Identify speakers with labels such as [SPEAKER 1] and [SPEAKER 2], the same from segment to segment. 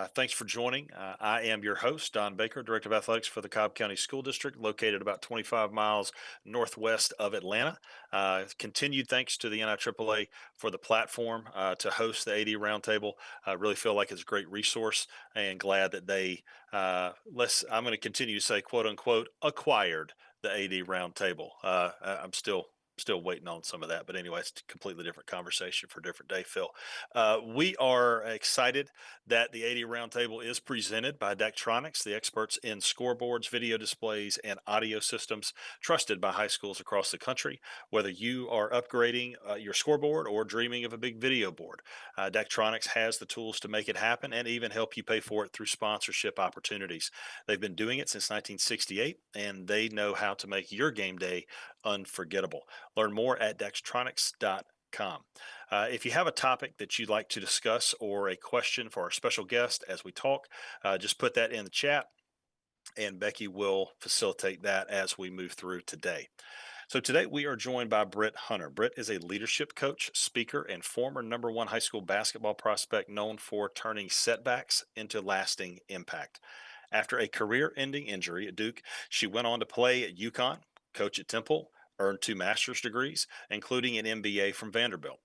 [SPEAKER 1] Thanks for joining. I am your host, Don Baker, Director of Athletics for the Cobb County School District, located about 25 miles northwest of Atlanta. Continued thanks to the NIAAA for the platform to host the AD Roundtable. I really feel like it's a great resource and glad that they, I'm going to continue to say, quote unquote, acquired the AD Roundtable. I'm still waiting on some of that, but anyway, it's a completely different conversation for a different day, Phil. We are excited that the AD Roundtable is presented by Daktronics, the experts in scoreboards, video displays, and audio systems trusted by high schools across the country. Whether you are upgrading your scoreboard or dreaming of a big video board, Daktronics has the tools to make it happen and even help you pay for it through sponsorship opportunities. They've been doing it since 1968, and they know how to make your game day unforgettable. Learn more at Daktronics.com. If you have a topic that you'd like to discuss or a question for our special guest as we talk, just put that in the chat and Becky will facilitate that as we move through today. So today we are joined by Britt Hunter. Britt is a leadership coach, speaker, and former #1 high school basketball prospect known for turning setbacks into lasting impact. After a career-ending injury at Duke, she went on to play at UConn, coach at Temple, earned 2 master's degrees, including an MBA from Vanderbilt,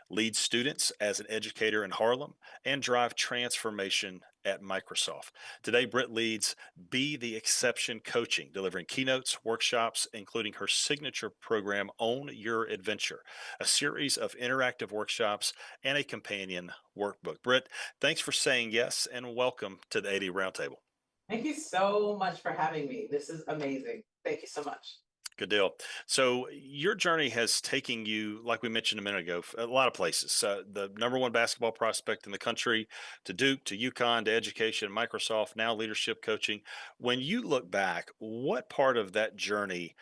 [SPEAKER 1] leads students as an educator in Harlem, and drive transformation at Microsoft. Today, Britt leads Be the Exception Coaching, delivering keynotes, workshops, including her signature program, Own Your Adventure, a series of interactive workshops and a companion workbook. Britt, thanks for saying yes and welcome to the AD Roundtable.
[SPEAKER 2] Thank you so much for having me. This is amazing. Thank you so much.
[SPEAKER 1] Good deal. So your journey has taken you, like we mentioned a minute ago, a lot of places. The #1 basketball prospect in the country, to Duke, to UConn, to education, Microsoft, now leadership coaching. When you look back, what part of that journey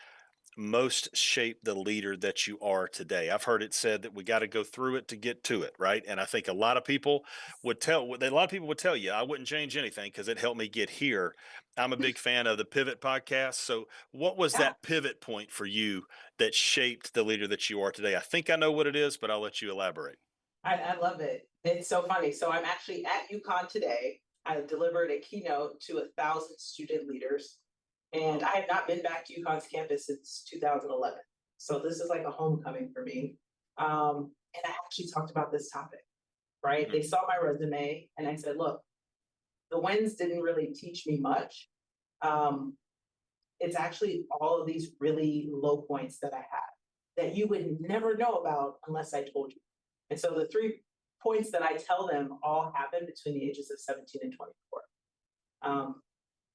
[SPEAKER 1] most shaped the leader that you are today? I've heard it said that we got to go through it to get to it, right? And I think a lot of people would tell you, I wouldn't change anything because it helped me get here. I'm a big fan of the Pivot podcast. So what was
[SPEAKER 2] Yeah,
[SPEAKER 1] that pivot point for you that shaped the leader that you are today? I think I know what it is, but I'll let you elaborate.
[SPEAKER 2] I love it. It's so funny. So I'm actually at UConn today. I delivered a keynote to 1,000 student leaders, and I have not been back to UConn's campus since 2011. So this is like a homecoming for me. And I actually talked about this topic, right?
[SPEAKER 1] Mhm.
[SPEAKER 2] They saw my resume, and I said, look, the wins didn't really teach me much. Um, it's actually all of these really low points that I had that you would never know about unless I told you. And so the 3 points that I tell them all happen between the ages of 17 and 24,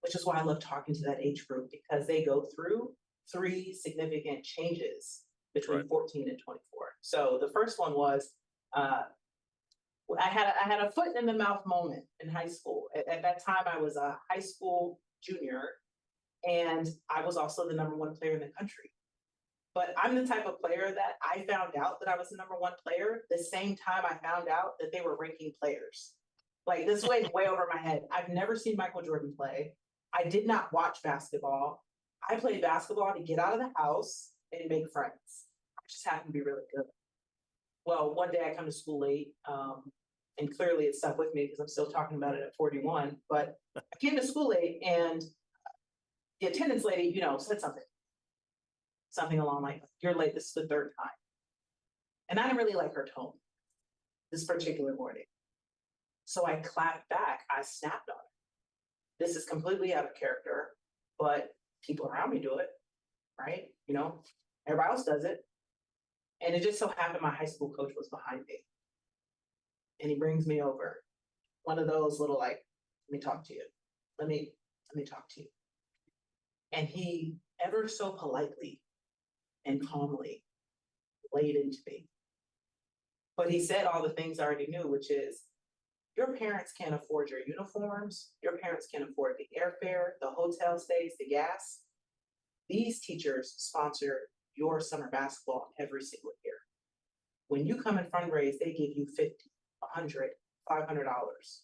[SPEAKER 2] which is why I love talking to that age group because they go through 3 significant changes between
[SPEAKER 1] Right.
[SPEAKER 2] 14 and 24. So the first one was uh, I had a foot in the mouth moment in high school. At that time, I was a high school junior, and I was also the #1 player in the country. But I'm the type of player that I found out that I was the #1 player the same time I found out that they were ranking players. Like this way over my head. I've never seen Michael Jordan play. I did not watch basketball. I played basketball to get out of the house and make friends. I just happened to be really good. Well, one day I come to school late, and clearly it stuck with me because I'm still talking about it at 41. But I came to school late, and the attendance lady, said something along like, "You're late. This is the 3rd time," and I didn't really like her tone this particular morning. So I clapped back. I snapped on it. This is completely out of character, but people around me do it, right? Everybody else does it. And it just so happened my high school coach was behind me. And he brings me over. One of those little like, let me talk to you. Let me talk to you. And he ever so politely and calmly laid into me. But he said all the things I already knew, which is your parents can't afford your uniforms. Your parents can't afford the airfare, the hotel stays, the gas. These teachers sponsor your summer basketball every single year. When you come and fundraise, they give you $50, $100, $500.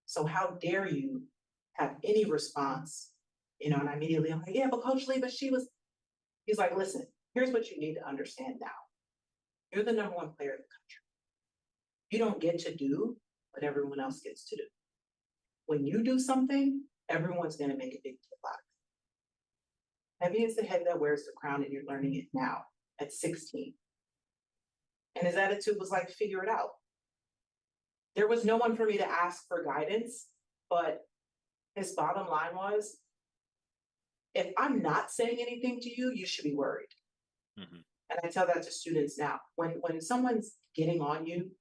[SPEAKER 2] So how dare you have any response? And I immediately, I'm like, yeah, but Coach Lee, he's like, listen, here's what you need to understand now. You're the #1 player in the country. You don't get to do what everyone else gets to do. when you do something, everyone's going to make a big deal out of it. Heavy is the head that wears the crown, and you're learning it now at 16. And his attitude was like, figure it out. There was no one for me to ask for guidance, but his bottom line was, if I'm not saying anything to you, you should be worried. Mm-hmm. And I tell that to students now. When someone's getting on you,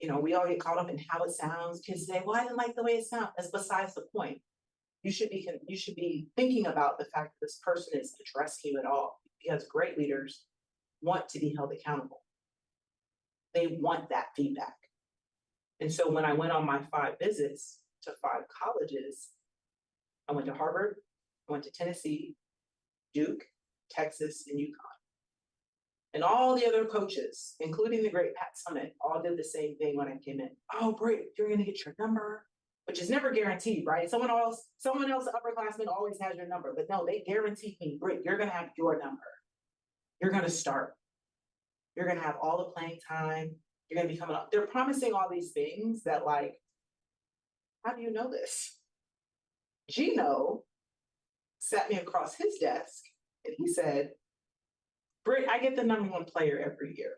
[SPEAKER 2] you know, we all get caught up in how it sounds. Kids say, well, I didn't like the way it sounds. That's besides the point. You should be thinking about the fact that this person is addressing you at all, because great leaders want to be held accountable. They want that feedback. And so when I went on my 5 visits to 5 colleges, I went to Harvard, I went to Tennessee, Duke, Texas, and UConn. And all the other coaches, including the great Pat Summit, all did the same thing when I came in. Oh, Britt, you're going to get your number, which is never guaranteed, right? Someone else, upperclassman always has your number, but no, they guaranteed me, Britt, you're going to have your number. You're going to start. You're going to have all the playing time. You're going to be coming up. They're promising all these things that, like, how do you know this? Gino sat me across his desk and he said, Britt, I get the #1 player every year.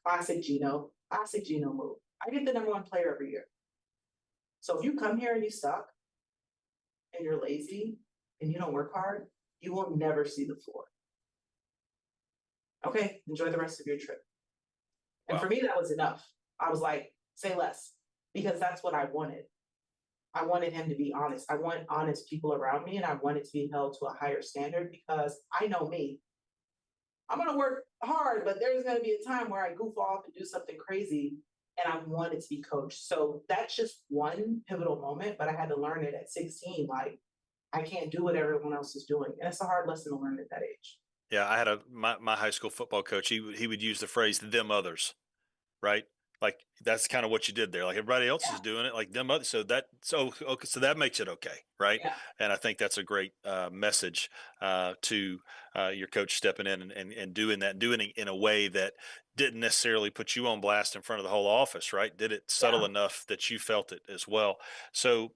[SPEAKER 2] Classic Gino move. I get the #1 player every year. So if you come here and you suck and you're lazy and you don't work hard, you will never see the floor. Okay, enjoy the rest of your trip. And for me, that was enough. I was like, say less, because that's what I wanted. I wanted him to be honest. I want honest people around me, and I wanted to be held to a higher standard, because I know me. I'm going to work hard, but there's going to be a time where I goof off and do something crazy, and I wanted to be coached. So that's just one pivotal moment, but I had to learn it at 16. Like, I can't do what everyone else is doing. And it's a hard lesson to learn at that age.
[SPEAKER 1] Yeah, I had my high school football coach. He would use the phrase "them others," right? Like, that's kind of what you did there. Like, everybody else is doing it, like them others. So that makes it okay, right?
[SPEAKER 2] Yeah.
[SPEAKER 1] And I think that's a great message to your coach stepping in and doing it in a way that didn't necessarily put you on blast in front of the whole office, right? Did it subtle enough that you felt it as well? So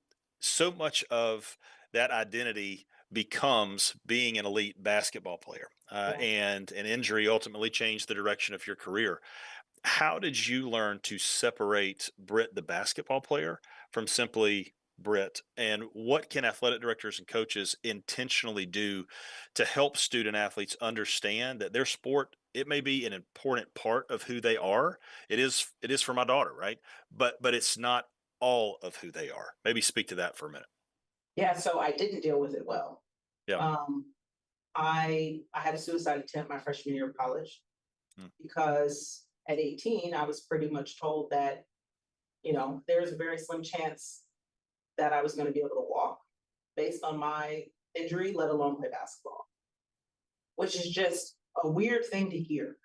[SPEAKER 1] much of that identity becomes being an elite basketball player, and an injury ultimately changed the direction of your career. How did you learn to separate Britt, the basketball player, from simply Britt? And what can athletic directors and coaches intentionally do to help student athletes understand that their sport, it may be an important part of who they are. It is for my daughter, right? But it's not all of who they are. Maybe speak to that for a minute.
[SPEAKER 2] Yeah, so I didn't deal with it well.
[SPEAKER 1] Yeah.
[SPEAKER 2] I had a suicide attempt my freshman year of college because at 18, I was pretty much told that, you know, there's a very slim chance that I was going to be able to walk based on my injury, let alone play basketball, which is just a weird thing to hear.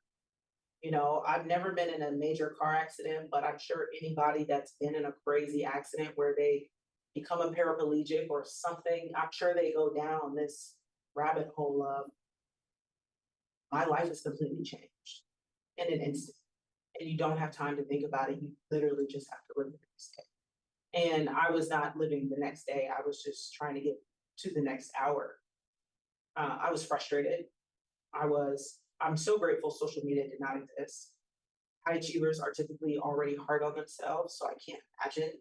[SPEAKER 2] You know, I've never been in a major car accident, but I'm sure anybody that's been in a crazy accident where they become a paraplegic or something, I'm sure they go down this rabbit hole of, my life is completely changed in an instant. And you don't have time to think about it. You literally just have to live the next day. And I was not living the next day. I was just trying to get to the next hour. I was frustrated. I'm so grateful social media did not exist. High achievers are typically already hard on themselves, so I can't imagine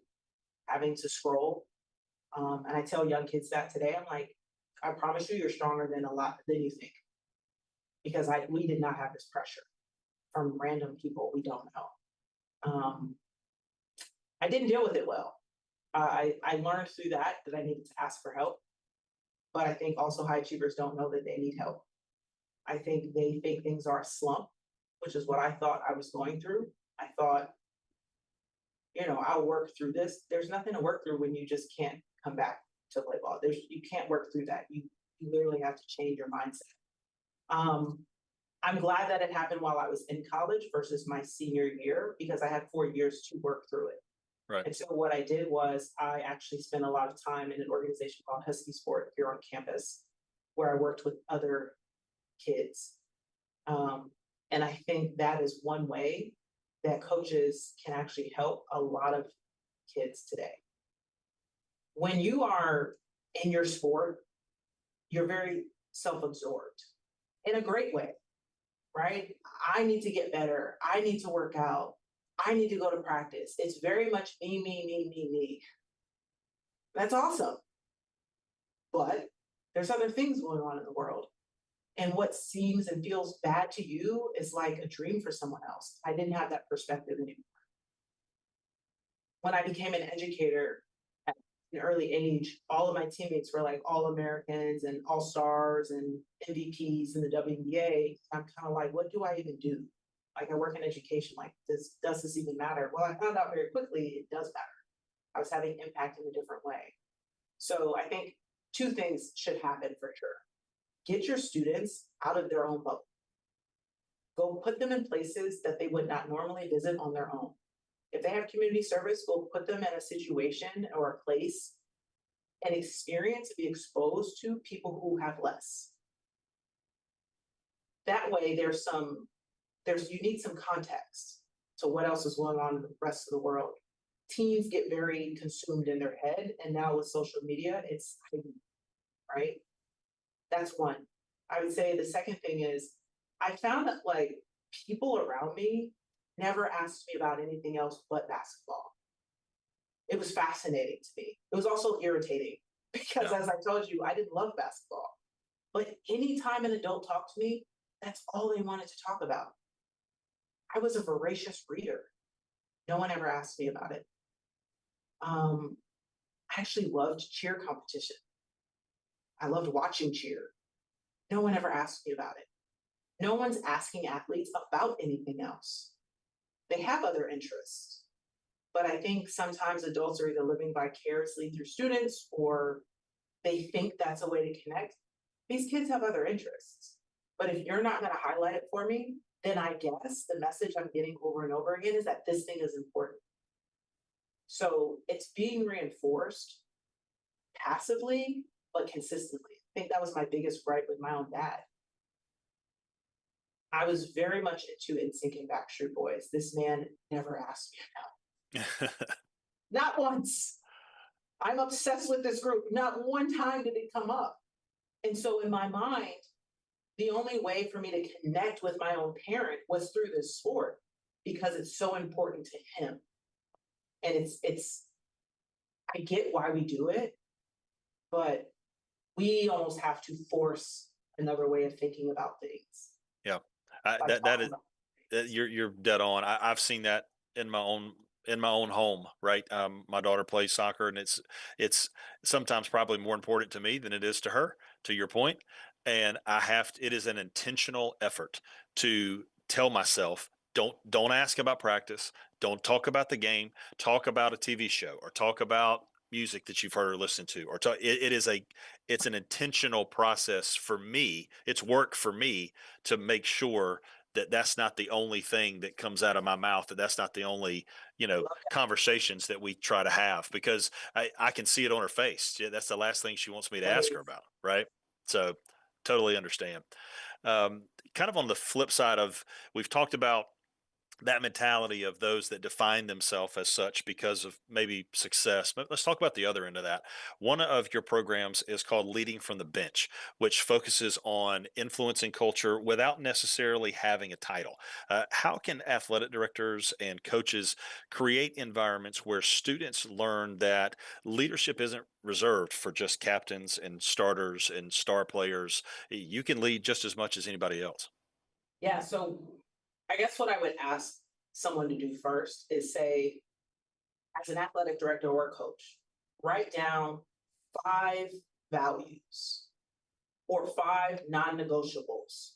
[SPEAKER 2] having to scroll. And I tell young kids that today. I'm like, I promise you, you're stronger than you think. Because we did not have this pressure from random people we don't know. I didn't deal with it well. I learned through that I needed to ask for help. But I think also high achievers don't know that they need help. I think they think things are a slump, which is what I thought I was going through. I thought, you know, I'll work through this. There's nothing to work through when you just can't come back to play ball. You can't work through that. You literally have to change your mindset. I'm glad that it happened while I was in college versus my senior year, because I had 4 years to work through it.
[SPEAKER 1] Right.
[SPEAKER 2] And so what I did was I actually spent a lot of time in an organization called Husky Sport here on campus, where I worked with other kids. And I think that is one way that coaches can actually help a lot of kids today. when you are in your sport, you're very self-absorbed in a great way, right? I need to get better. I need to work out. I need to go to practice. It's very much me, me, me, me, me. That's awesome. But there's other things going on in the world. And what seems and feels bad to you is like a dream for someone else. I didn't have that perspective anymore. When I became an educator at an early age, all of my teammates were like All-Americans and All-Stars and MVPs in the WNBA. I'm kind of like, what do I even do? Like, I work in education, like, does this even matter? Well, I found out very quickly it does matter. I was having impact in a different way. So I think two things should happen for sure. Get your students out of their own bubble. Go put them in places that they would not normally visit on their own. If they have community service, go put them in a situation or a place and experience, be exposed to people who have less. That way you need some context to what else is going on in the rest of the world. Teens get very consumed in their head, and now with social media, it's hidden, right? That's one. I would say the second thing is, I found that like people around me never asked me about anything else but basketball. It was fascinating to me. It was also irritating because, as I told you, I didn't love basketball. But anytime an adult talked to me, that's all they wanted to talk about. I was a voracious reader. No one ever asked me about it. I actually loved cheer competition. I loved watching cheer. No one ever asked me about it. No one's asking athletes about anything else. They have other interests. But I think sometimes adults are either living vicariously through students or they think that's a way to connect. These kids have other interests. But if you're not going to highlight it for me, then I guess the message I'm getting over and over again is that this thing is important. So it's being reinforced passively, but consistently. I think that was my biggest gripe with my own dad. I was very much into NSYNC and Backstreet Boys. This man never asked me about. Not once. I'm obsessed with this group. Not one time did it come up. And so in my mind, the only way for me to connect with my own parent was through this sport because it's so important to him. And I get why we do it, but we almost have to force another way of thinking about things.
[SPEAKER 1] Yeah, you're dead on. I've seen that in my own home, right? My daughter plays soccer, and it's sometimes probably more important to me than it is to her, to your point. And it is an intentional effort to tell myself, don't ask about practice, don't talk about the game, talk about a TV show or talk about music that you've heard or listened to, or it's an intentional process for me. It's work for me to make sure that that's not the only thing that comes out of my mouth, that's not the only, conversations that we try to have, because I can see it on her face. Yeah, that's the last thing she wants me to ask her about. Right. So totally understand. Kind of on the flip side of, we've talked about that mentality of those that define themselves as such because of maybe success. But let's talk about the other end of that. One of your programs is called Leading from the Bench, which focuses on influencing culture without necessarily having a title. How can athletic directors and coaches create environments where students learn that leadership isn't reserved for just captains and starters and star players? You can lead just as much as anybody else.
[SPEAKER 2] Yeah, so I guess what I would ask someone to do first is say, as an athletic director or coach, write down 5 values or 5 non-negotiables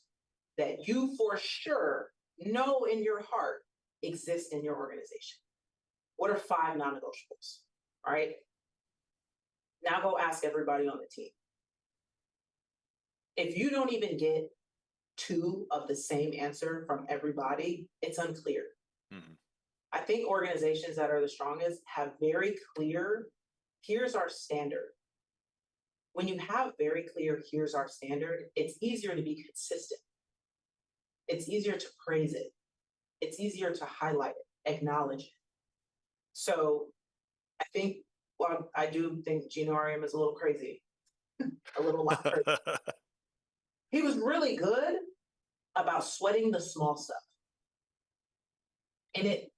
[SPEAKER 2] that you for sure know in your heart exist in your organization. What are 5 non-negotiables? All right. Now go ask everybody on the team. If you don't even get 2 of the same answer from everybody, it's unclear. Mm-hmm. I think organizations that are the strongest have very clear, here's our standard. When you have very clear, here's our standard, it's easier to be consistent. It's easier to praise it. It's easier to highlight it, acknowledge it. So I think Well, I do think Gino Ariam is a little crazy, a little lot crazy. He was really good about sweating the small stuff. And it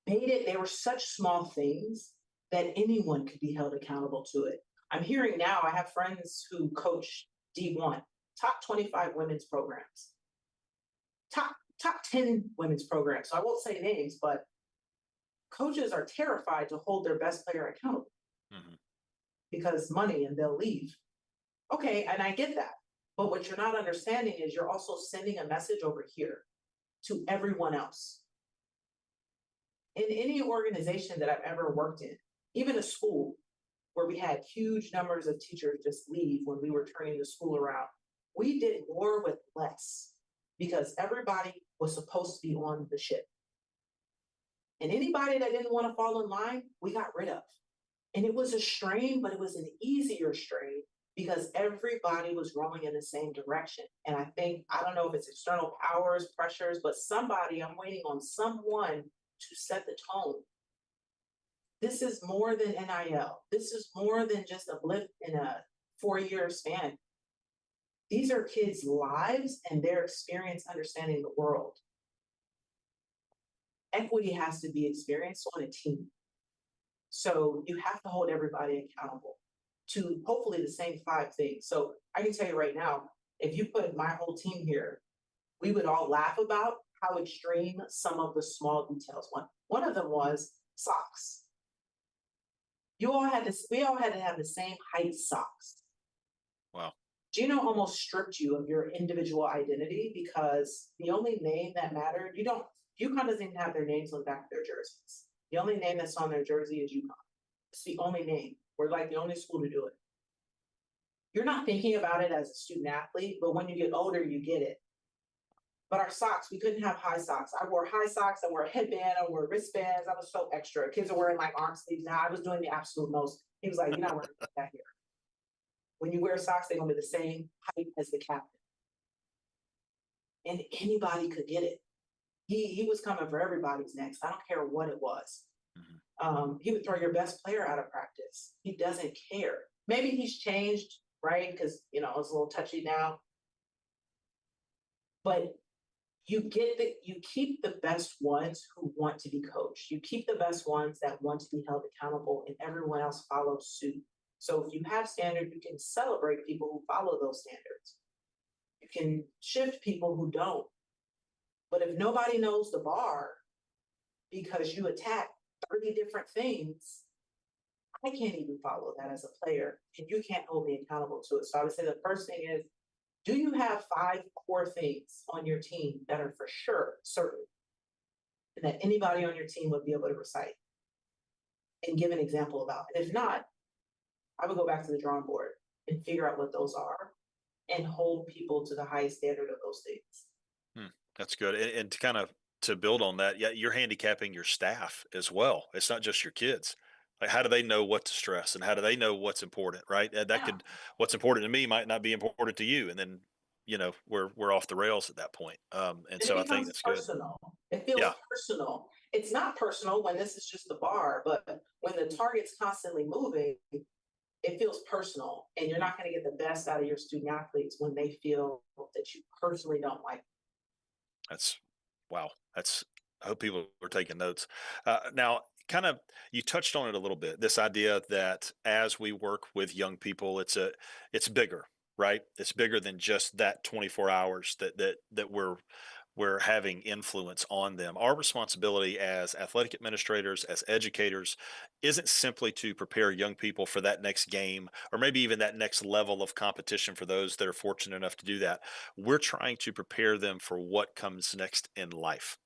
[SPEAKER 2] made it, they were such small things that anyone could be held accountable to it. I'm hearing now, I have friends who coach D1, top 25 women's programs, top 10 women's programs. So I won't say names, but coaches are terrified to hold their best player accountable because money and they'll leave. Okay, and I get that. But what you're not understanding is you're also sending a message over here to everyone else. In any organization that I've ever worked in, even a school where we had huge numbers of teachers just leave when we were turning the school around, we did more with less because everybody was supposed to be on the ship. And anybody that didn't want to fall in line, we got rid of. And it was a strain, but it was an easier strain because everybody was rowing in the same direction. And I think, I don't know if it's external powers, pressures, but somebody, I'm waiting on someone to set the tone. This is more than NIL. This is more than just a blip in a 4-year span. These are kids' lives and their experience understanding the world. Equity has to be experienced on a team. So you have to hold everybody accountable to hopefully the same 5 things. So I can tell you right now, if you put my whole team here, we would all laugh about how extreme some of the small details were. One of them was socks. We all had to have the same height socks.
[SPEAKER 1] Wow.
[SPEAKER 2] Gino almost stripped you of your individual identity because the only name that mattered, UConn doesn't even have their names on the back of their jerseys. The only name that's on their jersey is UConn. It's the only name. We're like the only school to do it. You're not thinking about it as a student athlete, but when you get older, you get it. But our socks, we couldn't have high socks. I wore high socks, I wore a headband, I wore wristbands. I was so extra. Kids are wearing like arm sleeves now. I was doing the absolute most. He was like, you're not wearing that here. When you wear socks, they're gonna be the same height as the captain. And anybody could get it. He was coming for everybody's necks. I don't care what it was. He would throw your best player out of practice. He doesn't care. Maybe he's changed, right? Because, it's a little touchy now. But you keep the best ones who want to be coached. You keep the best ones that want to be held accountable, and everyone else follows suit. So if you have standards, you can celebrate people who follow those standards. You can shift people who don't. But if nobody knows the bar because you attack 30 different things, I can't even follow that as a player, and you can't hold me accountable to it. So I would say the first thing is, do you have 5 core things on your team that are for sure, certain, and that anybody on your team would be able to recite and give an example about? And if not, I would go back to the drawing board and figure out what those are and hold people to the highest standard of those things.
[SPEAKER 1] That's good. And to kind of to build on that, yeah, you're handicapping your staff as well. It's not just your kids. Like, how do they know what to stress, and how do they know what's important, right? And that could, what's important to me might not be important to you, and then we're off the rails at that point. And so I think that's
[SPEAKER 2] personal.
[SPEAKER 1] Good.
[SPEAKER 2] It feels personal. It's not personal when this is just the bar, but when the target's constantly moving, it feels personal, and you're not going to get the best out of your student athletes when they feel that you personally don't like them.
[SPEAKER 1] That's wow. I hope people are taking notes. Now, kind of, you touched on it a little bit. This idea that as we work with young people, it's bigger, right? It's bigger than just that 24 hours that we're having influence on them. Our responsibility as athletic administrators, as educators, isn't simply to prepare young people for that next game or maybe even that next level of competition for those that are fortunate enough to do that. We're trying to prepare them for what comes next in life.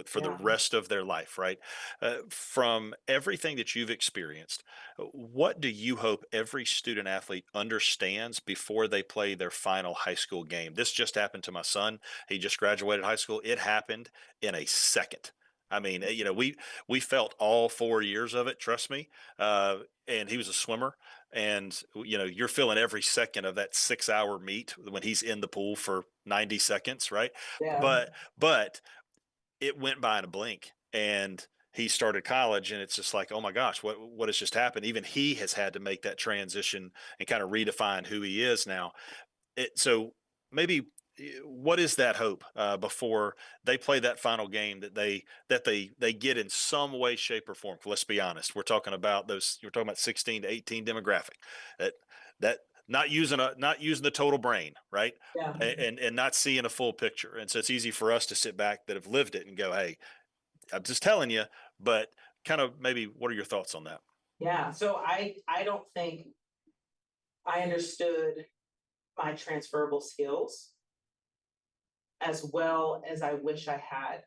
[SPEAKER 1] For the rest of their life, right? From everything that you've experienced, what do you hope every student athlete understands before they play their final high school game? This just happened to my son. He just graduated high school. It happened in a second. I mean, we felt all 4 years of it, trust me. And he was a swimmer, and you're feeling every second of that 6-hour meet when he's in the pool for 90 seconds, right?
[SPEAKER 2] Yeah.
[SPEAKER 1] But it went by in a blink, and he started college, and it's just like, oh my gosh, what has just happened? Even he has had to make that transition and kind of redefine who he is now. So maybe what is that hope before they play that final game that they get in some way, shape, or form? Let's be honest. We're talking about those. You're talking about 16 to 18 demographic. That that not using the total brain, right?
[SPEAKER 2] Yeah.
[SPEAKER 1] And not seeing a full picture. And so it's easy for us to sit back that have lived it and go, hey, I'm just telling you. But kind of maybe, what are your thoughts on that?
[SPEAKER 2] Yeah. So I don't think I understood my transferable skills as well as I wish I had.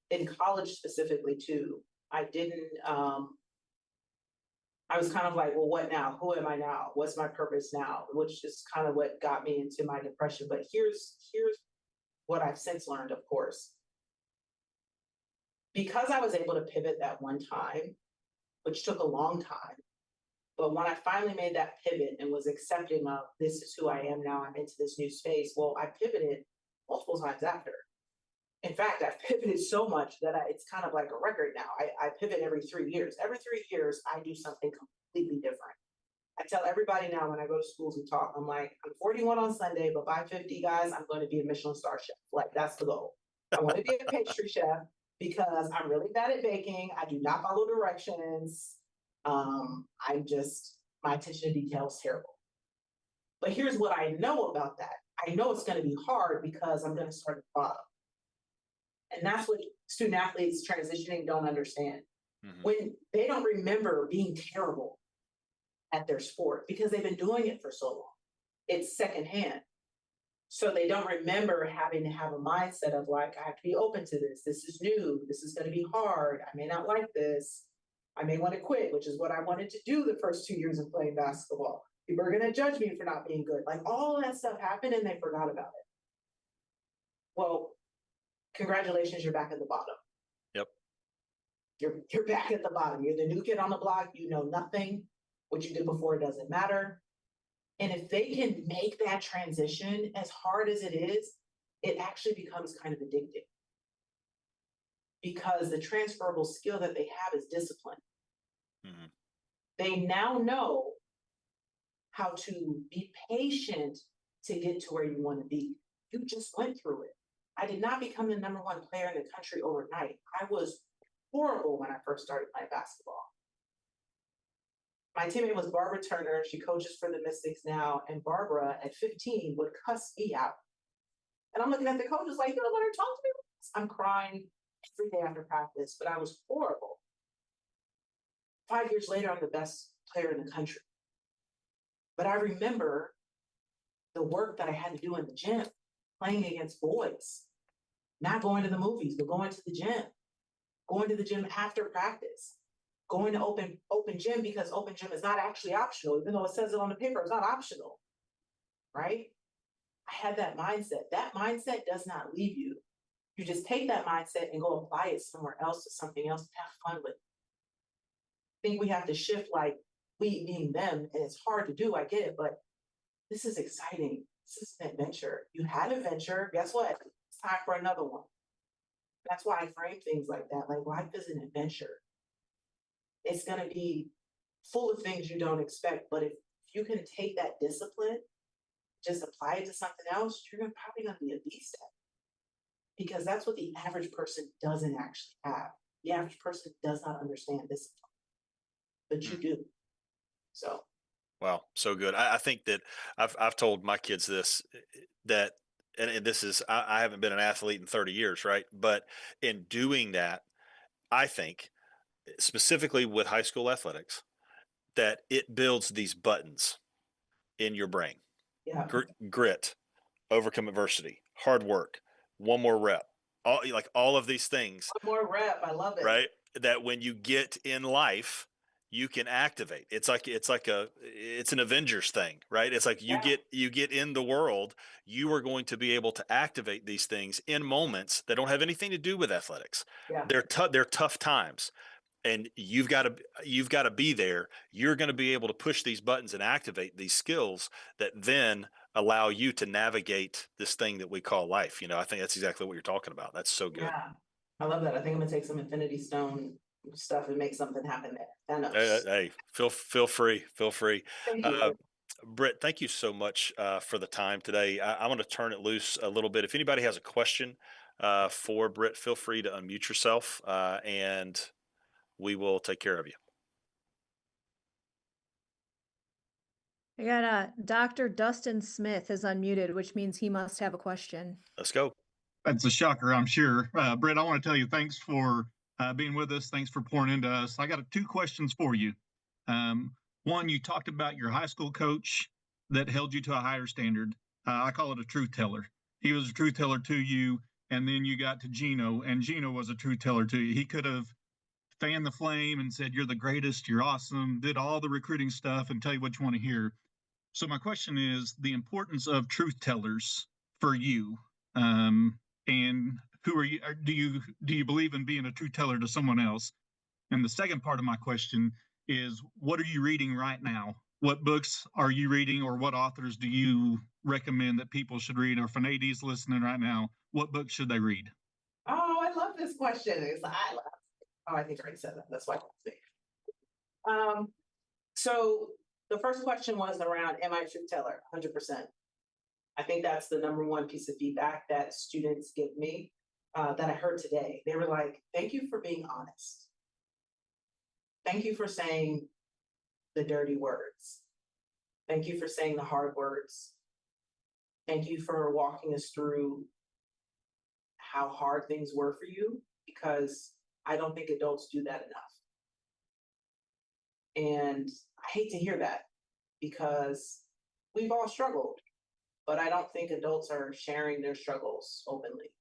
[SPEAKER 2] In college specifically too, I didn't, I was kind of like, well, what now? Who am I now? What's my purpose now? Which is kind of what got me into my depression. But here's what I've since learned, of course. Because I was able to pivot that one time, which took a long time, but when I finally made that pivot and was accepting of this is who I am now, I'm into this new space, well, I pivoted multiple times after. In fact, I've pivoted so much that it's kind of like a record now. I pivot every 3 years. Every 3 years, I do something completely different. I tell everybody now when I go to schools and talk, I'm like, I'm 41 on Sunday, but by 50, guys, I'm going to be a Michelin star chef. Like, that's the goal. I want to be a pastry chef because I'm really bad at baking. I do not follow directions. My attention to detail is terrible. But here's what I know about that. I know it's going to be hard because I'm going to start at the bottom. And that's what student athletes transitioning don't understand. Mm-hmm. When they don't remember being terrible at their sport because they've been doing it for so long, it's secondhand. So they don't remember having to have a mindset of like, I have to be open to this. This is new. This is going to be hard. I may not like this. I may want to quit, which is what I wanted to do the first 2 years of playing basketball. People are going to judge me for not being good. Like all that stuff happened and they forgot about it. Well, congratulations, you're back at the bottom.
[SPEAKER 1] Yep.
[SPEAKER 2] You're back at the bottom. You're the new kid on the block. You know nothing. What you did before doesn't matter. And if they can make that transition, as hard as it is, it actually becomes kind of addicting. Because the transferable skill that they have is discipline. Mm-hmm. They now know how to be patient to get to where you want to be. You just went through it. I did not become the number one player in the country overnight. I was horrible when I first started playing basketball. My teammate was Barbara Turner. She coaches for the Mystics now. And Barbara, at 15, would cuss me out. And I'm looking at the coaches like, you don't let her talk to me. I'm crying every day after practice, but I was horrible. 5 years later, I'm the best player in the country. But I remember the work that I had to do in the gym, playing against boys, not going to the movies, but going to the gym after practice, going to open gym because open gym is not actually optional, even though it says it on the paper, it's not optional, right? I had that mindset. That mindset does not leave you. You just take that mindset and go apply it somewhere else to something else and have fun with it. I think we have to shift like we being them, and it's hard to do, I get it, but this is exciting. This is an adventure. You had an adventure, guess what? It's time for another one. That's why I frame things like that. Like life is an adventure. It's gonna be full of things you don't expect, but if you can take that discipline, just apply it to something else, you're probably gonna be a beast at it. Because that's what the average person doesn't actually have. The average person does not understand discipline, but you do. So.
[SPEAKER 1] Wow, so good. I think that I've told my kids this, that, and this is, I haven't been an athlete in 30 years, right? But in doing that, I think specifically with high school athletics, that it builds these buttons in your brain.
[SPEAKER 2] Yeah.
[SPEAKER 1] Grit, overcome adversity, hard work, one more rep, all of these things.
[SPEAKER 2] One more rep, I love it.
[SPEAKER 1] Right? That when you get in life, you can activate. It's an Avengers thing, right? It's like you get in the world, you are going to be able to activate these things in moments that don't have anything to do with athletics.
[SPEAKER 2] Yeah.
[SPEAKER 1] They're tough times. And you've got to be there. You're going to be able to push these buttons and activate these skills that then allow you to navigate this thing that we call life. I think that's exactly what you're talking about. That's so good.
[SPEAKER 2] Yeah. I love that. I think I'm gonna take some Infinity Stone stuff and make something happen there. Thanos.
[SPEAKER 1] Hey, feel free, feel free.
[SPEAKER 2] Thank you.
[SPEAKER 1] Uh, Britt, thank you so much for the time today. I want to turn it loose a little bit. If anybody has a question for Britt, feel free to unmute yourself, and we will take care of you.
[SPEAKER 3] I got Dr. Dustin Smith is unmuted, which means he must have a question.
[SPEAKER 1] Let's go.
[SPEAKER 4] That's a shocker, I'm sure. Britt, I want to tell you thanks for being with us. Thanks for pouring into us. I got two questions for you. One, you talked about your high school coach that held you to a higher standard. I call it a truth teller. He was a truth teller to you, and then you got to Gino, and Gino was a truth teller to you. He could have fanned the flame and said, "You're the greatest, you're awesome," did all the recruiting stuff and tell you what you want to hear. So my question is the importance of truth tellers for you. And who are you? Do you believe in being a truth teller to someone else? And the second part of my question is, what are you reading right now? What books are you reading, or what authors do you recommend that people should read? Or if an AD is listening right now, what books should they read?
[SPEAKER 2] Oh, I love this question. I think I already said that. That's why I think. So the first question was around, am I a truth teller? 100%. I think that's the number one piece of feedback that students give me that I heard today. They were like, thank you for being honest. Thank you for saying the dirty words. Thank you for saying the hard words. Thank you for walking us through how hard things were for you, because I don't think adults do that enough. And I hate to hear that, because we've all struggled, but I don't think adults are sharing their struggles openly.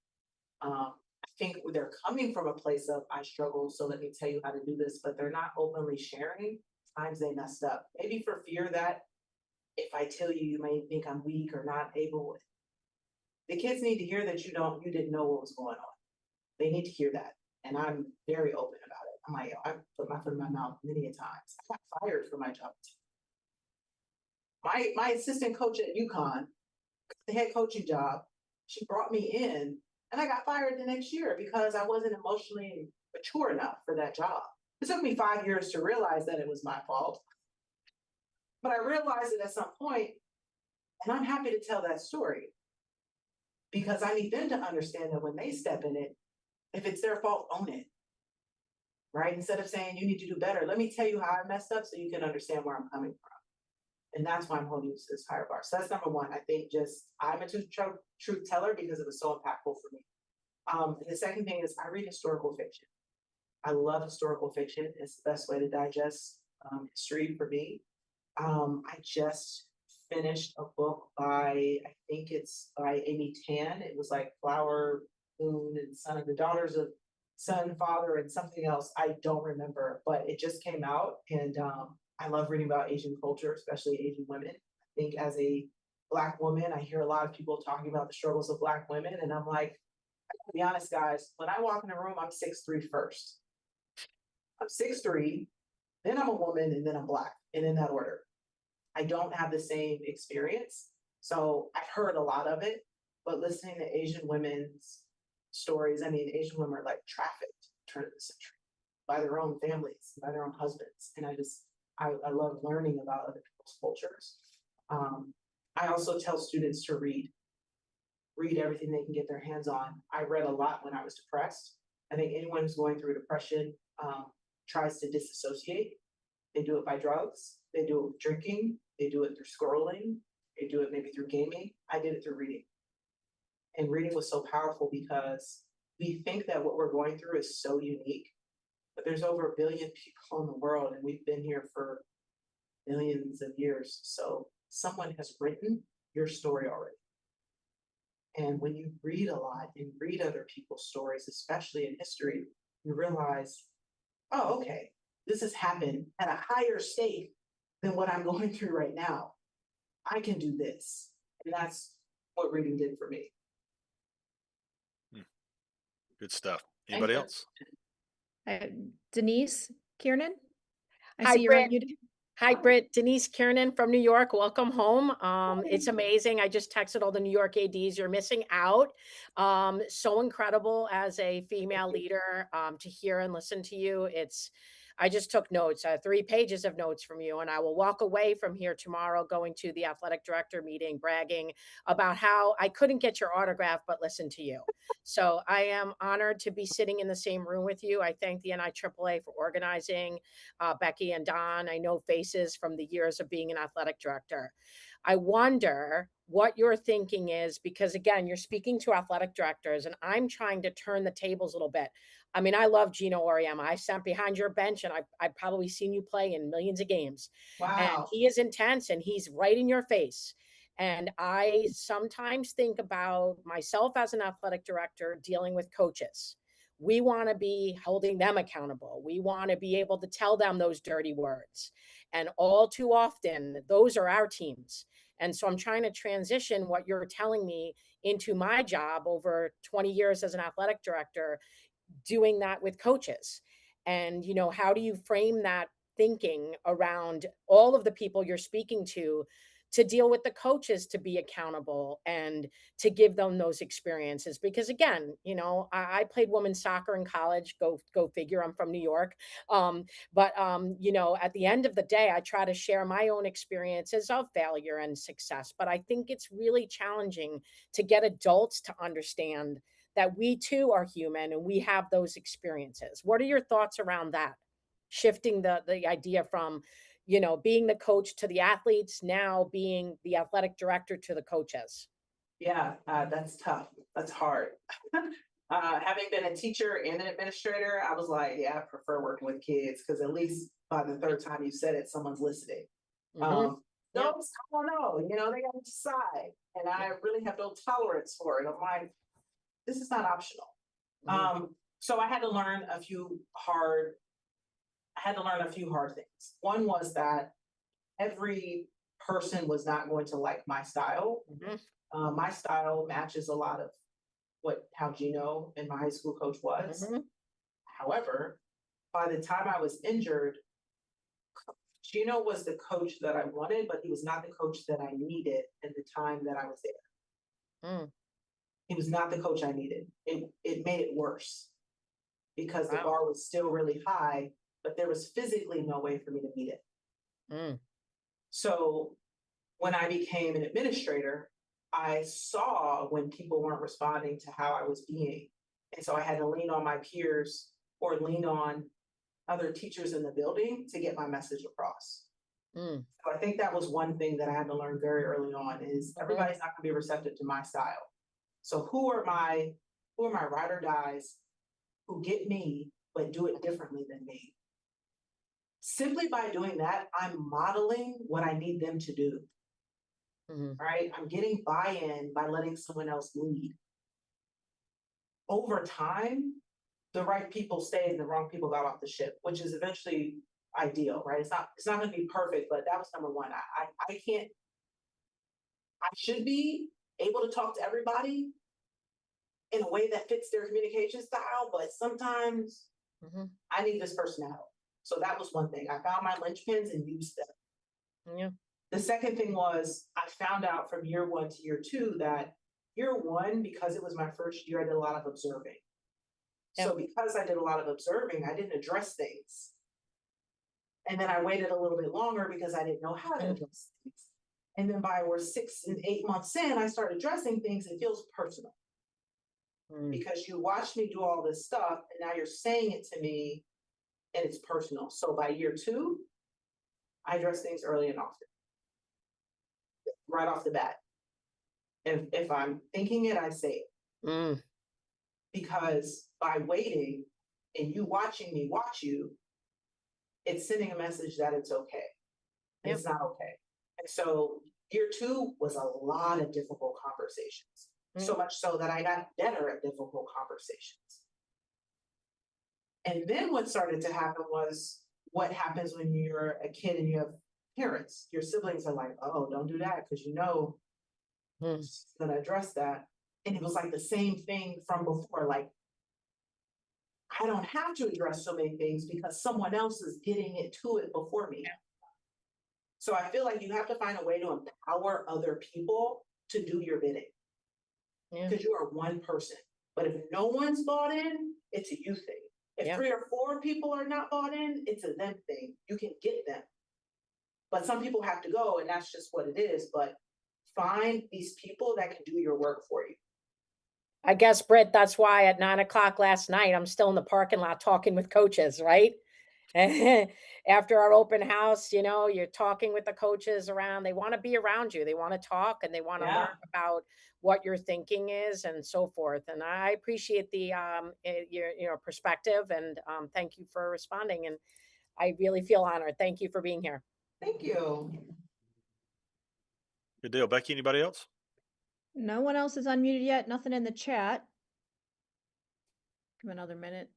[SPEAKER 2] I think they're coming from a place of, I struggle, so let me tell you how to do this, but they're not openly sharing times they messed up. Maybe for fear that if I tell you, you may think I'm weak or not able. The kids need to hear that you didn't know what was going on. They need to hear that. And I'm very open about it. I'm like, I put my foot in my mouth many a times. I got fired for my job. My assistant coach at UConn, the head coaching job, she brought me in, and I got fired the next year because I wasn't emotionally mature enough for that job. It took me 5 years to realize that it was my fault. But I realized it at some point, and I'm happy to tell that story, because I need them to understand that when they step in it, if it's their fault, own it. Right? Instead of saying you need to do better, let me tell you how I messed up so you can understand where I'm coming from. And that's why I'm holding you to this higher bar. So that's number one. I think I'm a truth teller because it was so impactful for me. And the second thing is I read historical fiction. I love historical fiction. It's the best way to digest history for me. I just finished a book I think it's by Amy Tan. It was like Flower, Moon, and Son, and the Daughters of Son, Father, and something else. I don't remember, but it just came out, and I love reading about Asian culture, especially Asian women. I think as a Black woman, I hear a lot of people talking about the struggles of Black women, and I'm like, I gotta be honest, guys, when I walk in a room, I'm 6'3" first. I'm 6'3", then I'm a woman, and then I'm Black, and in that order. I don't have the same experience, so I've heard a lot of it, but listening to Asian women's stories, I mean, Asian women are like trafficked turn of the century by their own families, by their own husbands, and I love learning about other people's cultures. I also tell students to read everything they can get their hands on. I read a lot when I was depressed. I think anyone who's going through depression tries to disassociate. They do it by drugs, they do it with drinking, they do it through scrolling, they do it maybe through gaming. I did it through reading. And reading was so powerful because we think that what we're going through is so unique, but there's over 1 billion people in the world, and we've been here for millions of years. So someone has written your story already. And when you read a lot and read other people's stories, especially in history, you realize, oh, okay, this has happened at a higher state than what I'm going through right now. I can do this. And that's what reading did for me.
[SPEAKER 1] Good stuff. Anybody else?
[SPEAKER 3] Denise Kiernan, I
[SPEAKER 5] Hi,
[SPEAKER 3] see you're
[SPEAKER 5] Britt.
[SPEAKER 3] unmuted.
[SPEAKER 5] Hi, Britt. Denise Kiernan from New York. Welcome home. It's amazing. I just texted all the New York ADs. You're missing out. So incredible as a female leader to hear and listen to you. I just took notes, 3 pages of notes from you, and I will walk away from here tomorrow going to the athletic director meeting, bragging about how I couldn't get your autograph, but listen to you. So I am honored to be sitting in the same room with you. I thank the NIAAA for organizing. Becky and Don, I know faces from the years of being an athletic director. I wonder what your thinking is, because again, you're speaking to athletic directors and I'm trying to turn the tables a little bit. I mean, I love Gino Auriemma. I sat behind your bench and I've probably seen you play in millions of games. And
[SPEAKER 2] Wow.
[SPEAKER 5] he is intense and he's right in your face. And I sometimes think about myself as an athletic director dealing with coaches. We want to be holding them accountable. We want to be able to tell them those dirty words. And all too often, those are our teams. And so I'm trying to transition what you're telling me into my job over 20 years as an athletic director, doing that with coaches. And, how do you frame that thinking around all of the people you're speaking to deal with the coaches, to be accountable and to give them those experiences? Because again, I played women's soccer in college, go figure, I'm from New York. But at the end of the day, I try to share my own experiences of failure and success. But I think it's really challenging to get adults to understand that we too are human and we have those experiences. What are your thoughts around that? Shifting the idea from, being the coach to the athletes, now being the athletic director to the coaches.
[SPEAKER 2] Yeah, that's tough. That's hard. Having been a teacher and an administrator, I was like, yeah, I prefer working with kids because at least by the third time you said it, someone's listening.
[SPEAKER 5] Mhm.
[SPEAKER 2] I don't know, they got to decide. And I really have no tolerance for it. I'm like, this is not optional. So I had to learn a few hard things. One was that every person was not going to like my style. My style matches a lot of how Gino and my high school coach was. However, by the time I was injured, Gino was the coach that I wanted, but he was not the coach that I needed in the time that I was there. He was not the coach I needed. It made it worse because the bar was still really high, but there was physically no way for me to meet it. So when I became an administrator, I saw when people weren't responding to how I was being. And so I had to lean on my peers or lean on other teachers in the building to get my message across. So I think that was one thing that I had to learn very early on is everybody's not going to be receptive to my style. So who are my ride or dies who get me, but do it differently than me? Simply by doing that, I'm modeling what I need them to do. Right? I'm getting buy-in by letting someone else lead. Over time, the right people stayed and the wrong people got off the ship, which is eventually ideal, right? It's not going to be perfect, but that was number one. I should be able to talk to everybody in a way that fits their communication style, but sometimes I need this person to help. So that was one thing. I found my linchpins and used them.
[SPEAKER 5] Yeah.
[SPEAKER 2] The second thing was I found out from year 1 to year 2 that year 1, because it was my first year, I did a lot of observing. So because I did a lot of observing, I didn't address things. And then I waited a little bit longer because I didn't know how to address things. And then by 6 and 8 months in, I started addressing things. It feels personal. Because you watched me do all this stuff and now you're saying it to me and it's personal. So by year 2, I address things early and often. Right off the bat. If I'm thinking it, I say it. Because by waiting and you watching me watch you, it's sending a message that it's okay. It's not okay. And so year 2 was a lot of difficult conversations. So much so that I got better at difficult conversations. And then what started to happen was what happens when you're a kid and you have parents. Your siblings are like, oh, don't do that because she's going to address that. And it was like the same thing from before. Like, I don't have to address so many things because someone else is getting it to it before me. So I feel like you have to find a way to empower other people to do your bidding.
[SPEAKER 5] Yeah.
[SPEAKER 2] Because you are one person. But if no one's bought in, it's a you thing. If
[SPEAKER 5] Yeah.
[SPEAKER 2] 3 or 4 people are not bought in, it's a them thing. You can get them. But some people have to go, and that's just what it is. But find these people that can do your work for you.
[SPEAKER 5] I guess, Britt, that's why at 9 o'clock last night, I'm still in the parking lot talking with coaches, right? After our open house, you know, you're talking with the coaches around, they want to be around you. They want to talk and they want to learn about what your thinking is and so forth. And I appreciate the, your perspective, and thank you for responding. And I really feel honored. Thank you for being here.
[SPEAKER 2] Thank you.
[SPEAKER 1] Good deal. Becky, anybody else?
[SPEAKER 3] No one else is unmuted yet. Nothing in the chat. Give me another minute.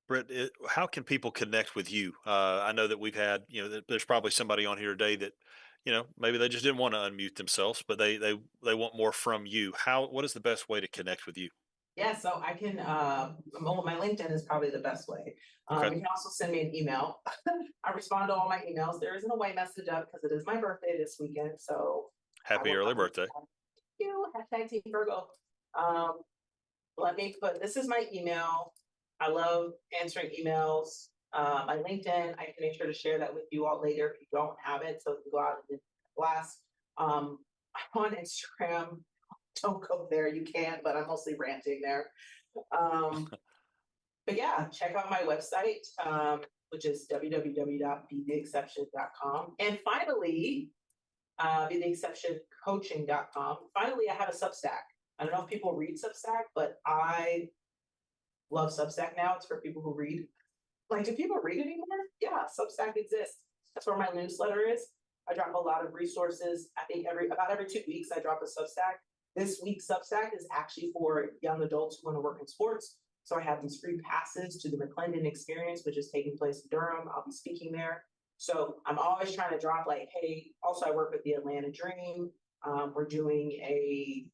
[SPEAKER 1] Britt, how can people connect with you? I know that we've had, there's probably somebody on here today that, maybe they just didn't want to unmute themselves, but they want more from you. What is the best way to connect with you?
[SPEAKER 2] Yeah, so I can, my LinkedIn is probably the best way.
[SPEAKER 1] Okay.
[SPEAKER 2] You can also send me an email. I respond to all my emails. There isn't a way message up because it is my birthday this weekend. So
[SPEAKER 1] Happy early birthday.
[SPEAKER 2] Thank you. Hashtag Team Virgo. This is my email. I love answering emails. My LinkedIn, I can make sure to share that with you all later if you don't have it. So if you go out and blast. I'm on Instagram. Don't go there, you can, but I'm mostly ranting there. But yeah, check out my website, which is www.betheexception.com. And finally, betheexceptioncoaching.com. Finally, I have a Substack. I don't know if people read Substack, but I love Substack now. It's for people who read. Like, do people read anymore? Yeah, Substack exists. That's where my newsletter is. I drop a lot of resources. I think about every 2 weeks, I drop a Substack. This week's Substack is actually for young adults who want to work in sports. So I have these free passes to the McClendon experience, which is taking place in Durham. I'll be speaking there. So I'm always trying to drop like, hey, also I work with the Atlanta Dream. We're doing I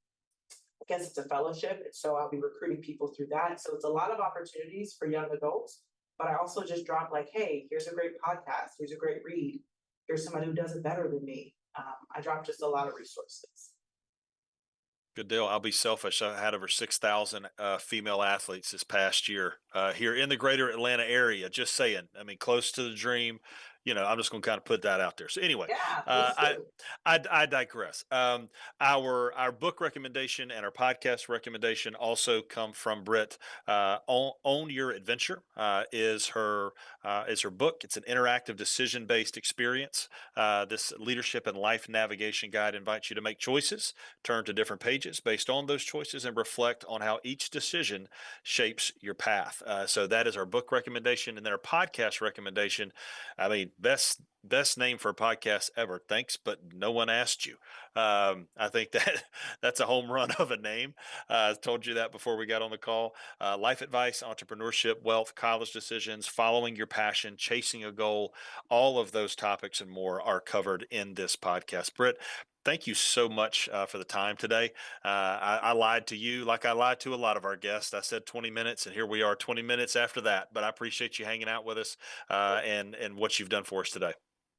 [SPEAKER 2] guess it's a fellowship. So I'll be recruiting people through that. So it's a lot of opportunities for young adults. But I also just drop like, hey, here's a great podcast. Here's a great read. Here's somebody who does it better than me. I drop just a lot of resources.
[SPEAKER 1] Good deal. I'll be selfish. I had over 6,000 female athletes this past year here in the greater Atlanta area. Just saying. I mean, close to the dream. I'm just going to kind of put that out there. So anyway,
[SPEAKER 2] Yeah,
[SPEAKER 1] I digress. Our book recommendation and our podcast recommendation also come from Britt. Own Your Adventure is her book. It's an interactive decision-based experience. This leadership and life navigation guide invites you to make choices, turn to different pages based on those choices, and reflect on how each decision shapes your path. So that is our book recommendation. And then our podcast recommendation, I mean, best name for a podcast ever. Thanks, but no one asked you. I think that's a home run of a name. I told you that before we got on the call. Life advice, entrepreneurship, wealth, college decisions, following your passion, chasing a goal, all of those topics and more are covered in this podcast. Britt, thank you so much for the time today. I lied to you like I lied to a lot of our guests. I said 20 minutes, and here we are 20 minutes after that. But I appreciate you hanging out with us and what you've done for us today.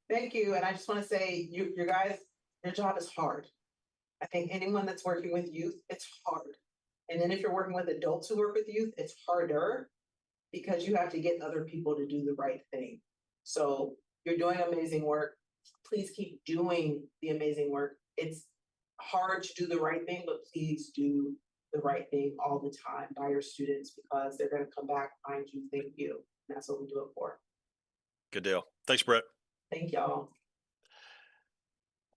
[SPEAKER 2] Thank you. And I just want to say, you guys, your job is hard. I think anyone that's working with youth, it's hard. And then if you're working with adults who work with youth, it's harder because you have to get other people to do the right thing. So you're doing amazing work. Please keep doing the amazing work. It's hard to do the right thing, but please do the right thing all the time by your students, because they're going to come back, find you, thank you. And that's what we do it for.
[SPEAKER 1] Good deal. Thanks, Britt.
[SPEAKER 2] Thank y'all.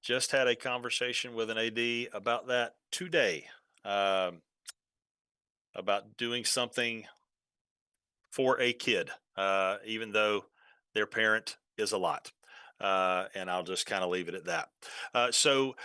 [SPEAKER 1] Just had a conversation with an AD about that today, about doing something for a kid, even though their parent is a lot. And I'll just kind of leave it at that. So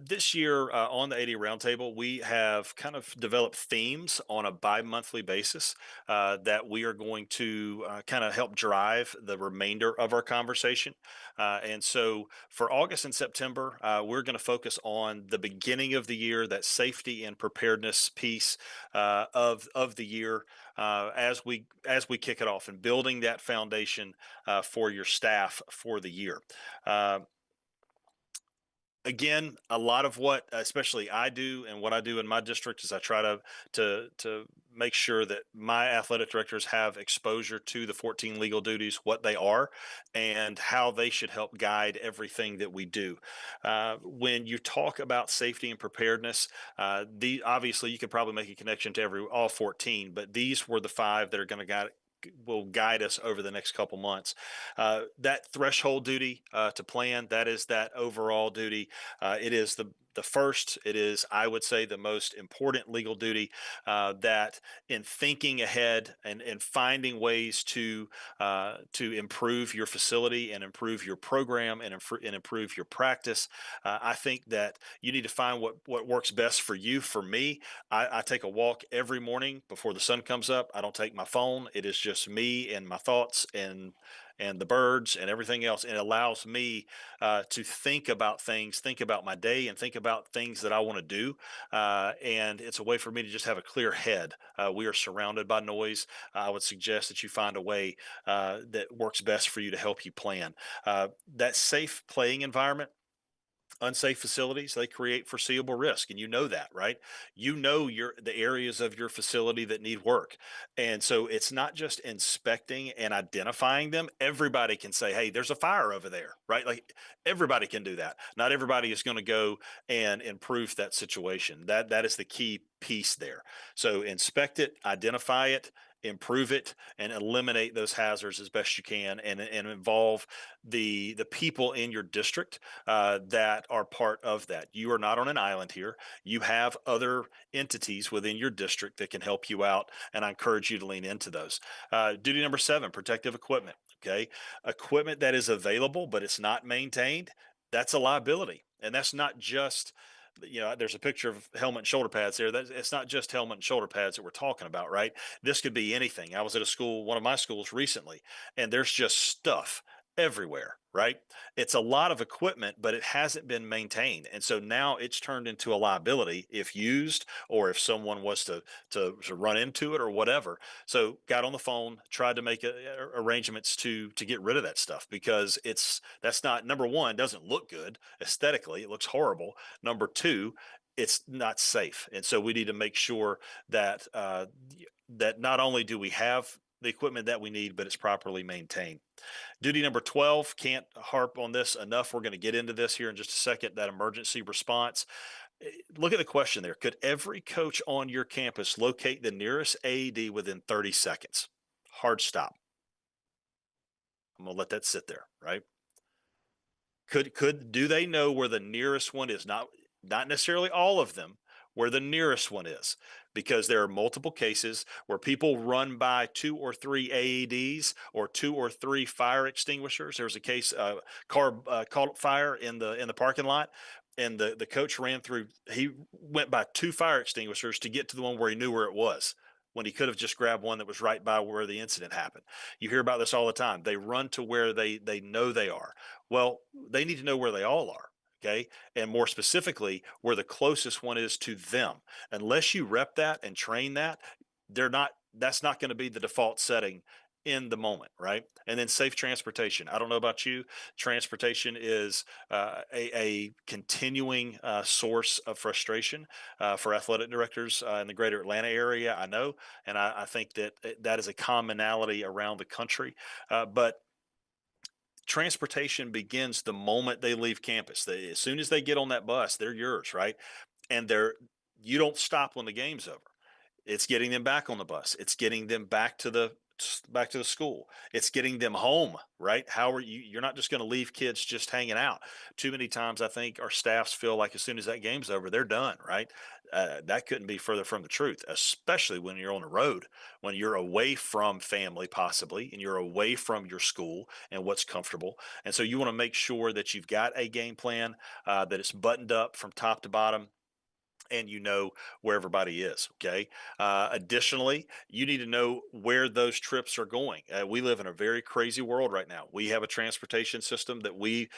[SPEAKER 1] this year on the AD Roundtable, we have kind of developed themes on a bi-monthly basis that we are going to kind of help drive the remainder of our conversation. And so for August and September, we're going to focus on the beginning of the year, that safety and preparedness piece of the year as we kick it off, and building that foundation for your staff for the year. Again, a lot of what, especially I do, and what I do in my district is I try to make sure that my athletic directors have exposure to the 14 legal duties, what they are, and how they should help guide everything that we do. When you talk about safety and preparedness, obviously you could probably make a connection to all 14, but these were the 5 that are going to will guide us over the next couple months. That threshold duty to plan, that is that overall duty. It is the first, it is, I would say, the most important legal duty that in thinking ahead and finding ways to improve your facility and improve your program and improve your practice. I think that you need to find what works best for you. For me, I take a walk every morning before the sun comes up. I don't take my phone. It is just me and my thoughts and the birds and everything else. And it allows me to think about things, think about my day, and think about things that I want to do. And it's a way for me to just have a clear head. We are surrounded by noise. I would suggest that you find a way that works best for you to help you plan. That safe playing environment. Unsafe facilities, they create foreseeable risk, and you know that, right? You know the areas of your facility that need work. And so it's not just inspecting and identifying them. Everybody can say, hey, there's a fire over there, right? Like, everybody can do that. Not everybody is going to go and improve that situation. That is the key piece there. So inspect it, identify it, improve it, and eliminate those hazards as best you can, and involve the people in your district that are part of that. You are not on an island here. You have other entities within your district that can help you out, and I encourage you to lean into those. Duty number 7, protective equipment. Okay, equipment that is available but it's not maintained, that's a liability. And that's not just, there's a picture of helmet and shoulder pads there. It's not just helmet and shoulder pads that we're talking about, right? This could be anything. I was at a school, one of my schools recently, and there's just stuff everywhere, right? It's a lot of equipment, but it hasn't been maintained. And so now it's turned into a liability if used, or if someone was to run into it or whatever. So got on the phone, tried to make arrangements to get rid of that stuff, because that's not, number one, doesn't look good aesthetically. It looks horrible. Number 2, it's not safe. And so we need to make sure that that not only do we have the equipment that we need, but it's properly maintained. Duty number 12, can't harp on this enough. We're going to get into this here in just a second, that emergency response. Look at the question there. Could every coach on your campus locate the nearest AED within 30 seconds? Hard stop. I'm going to let that sit there, right? Do they know where the nearest one is? Not necessarily all of them, where the nearest one is, because there are multiple cases where people run by 2 or 3 AEDs or 2 or 3 fire extinguishers. There was a case, car caught fire in the parking lot, and the coach he went by 2 fire extinguishers to get to the one where he knew where it was, when he could have just grabbed one that was right by where the incident happened. You hear about this all the time. They run to where they know they are. Well, they need to know where they all are. Okay. And more specifically, where the closest one is to them. Unless you rep that and train that, that's not going to be the default setting in the moment, right? And then safe transportation. I don't know about you. Transportation is a continuing source of frustration for athletic directors in the greater Atlanta area, I know. And I think that is a commonality around the country. But transportation begins the moment they leave campus. As soon as they get on that bus, they're yours, right? And you don't stop when the game's over. It's getting them back on the bus. It's getting them back to the school. It's getting them home, right? You're not just going to leave kids just hanging out. Too many times I think our staffs feel like as soon as that game's over, they're done, right? that couldn't be further from the truth, especially when you're on the road, when you're away from family possibly, and you're away from your school and what's comfortable. And so you want to make sure that you've got a game plan, that it's buttoned up from top to bottom, and you know where everybody is. Okay. Additionally, you need to know where those trips are going. We live in a very crazy world right now. We have a transportation system that we